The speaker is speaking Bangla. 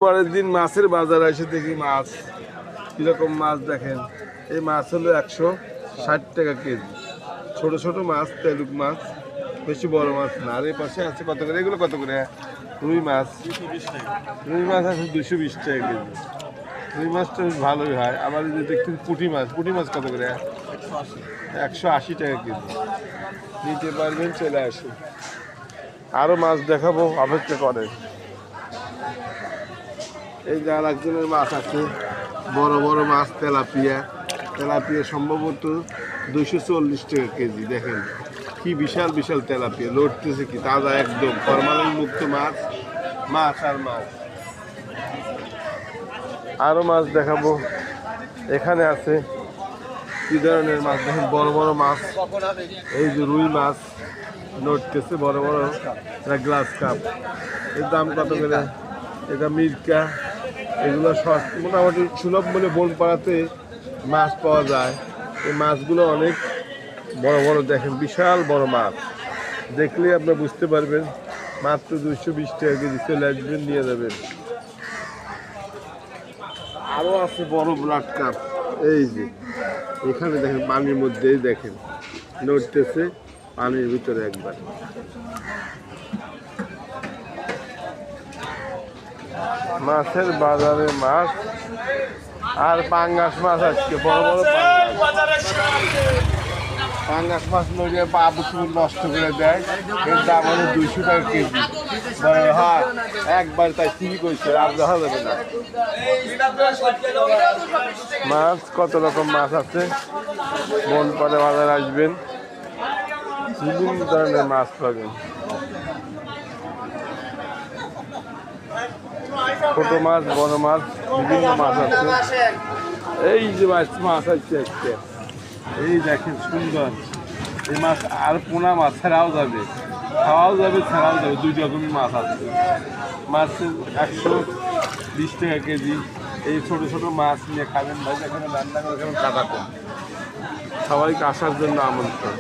পরের দিন মাছের বাজারে এসে দেখি মাছ কিরকম মাছ দেখেন। এই মাছ হলো 160 টাকা কেজি। ছোট ছোট মাছ, তেলুক মাছ, বেশি বড় মাছ না। আর এই পাশে আছে কত করে, এগুলো কত করে? রুই মাছ, রুই মাছ আছে 220 টাকা কেজি। রুই মাছটা বেশ ভালোই হয়। আবার যদি দেখুন পুঁটি মাছ, পুঁটি মাছ কত করে? 180 টাকা কেজি। নিতে পারবেন, চলে আসুন। আরও মাছ দেখাবো, অপেক্ষা করেন। এই যে আর একজনের মাছ আছে, বড় বড় মাছ, তেলাপিয়া। তেলাপিয়া সম্ভবত 240 টাকা কেজি। দেখেন কি বিশাল বিশাল তেলাপিয়া, লড়তেছে কি, তাজা একদম ফরমালিন মুক্ত মাছ। মাছ আর মাছ। আরও মাছ দেখাবো। এখানে আছে কি ধরনের মাছ দেখেন, বড় বড় মাছ। এই যে রুই মাছ লড়তেছে, বড় বড়। এটা গ্লাস কাপ। এর দাম কত করে? এটা মির্কা। এগুলো মোটামুটি সুলভ মূল্যে বনপাড়াতে মাছ পাওয়া যায়। এই মাছগুলো অনেক বড় বড়, দেখেন বিশাল বড় মাছ। দেখলেই আপনারা বুঝতে পারবেন। মাত্র 220 টাকা কেজি, চলে আসবেন, নিয়ে যাবেন। আরও আছে বড় ব্লাড কাপ। এই যে এখানে দেখেন, পানির মধ্যেই দেখেন নড়তেছে, পানির ভিতরে একবার। মাছের বাজারে মাছ আর পাঙ্গাস মাছ। আজকে বড় বড় পাঙ্গাস মাছ নড়িয়ে বাবু নষ্ট করে দেয়। এর দাম হলো 200 টাকা কেজি। হ্যাঁ, একবার তাই ঠিকই কইছে, আর দেখা যাবে না। মাছ কত রকম মাছ আছে, বনপাড়া বাজারে আসবেন, বিভিন্ন ধরনের মাছ পাবেন। ছোট মাছ, বড় মাছ, বিভিন্ন মাছ আছে। এই যে মাছ আছে আজকে, এই দেখেন সুন্দর এই মাছ। আর পোনা মাছ ছাড়াও যাবে, খাওয়াও যাবে, ছাড়াও যাবে, 2 রকমের মাছ আছে। মাছ 120 টাকা কেজি। এই ছোট ছোট মাছ নিয়ে খাবেন ভাই, এখানে রান্না করে খাবেন, কাটা কম। সবাইকে আসার জন্য আমন্ত্রণ।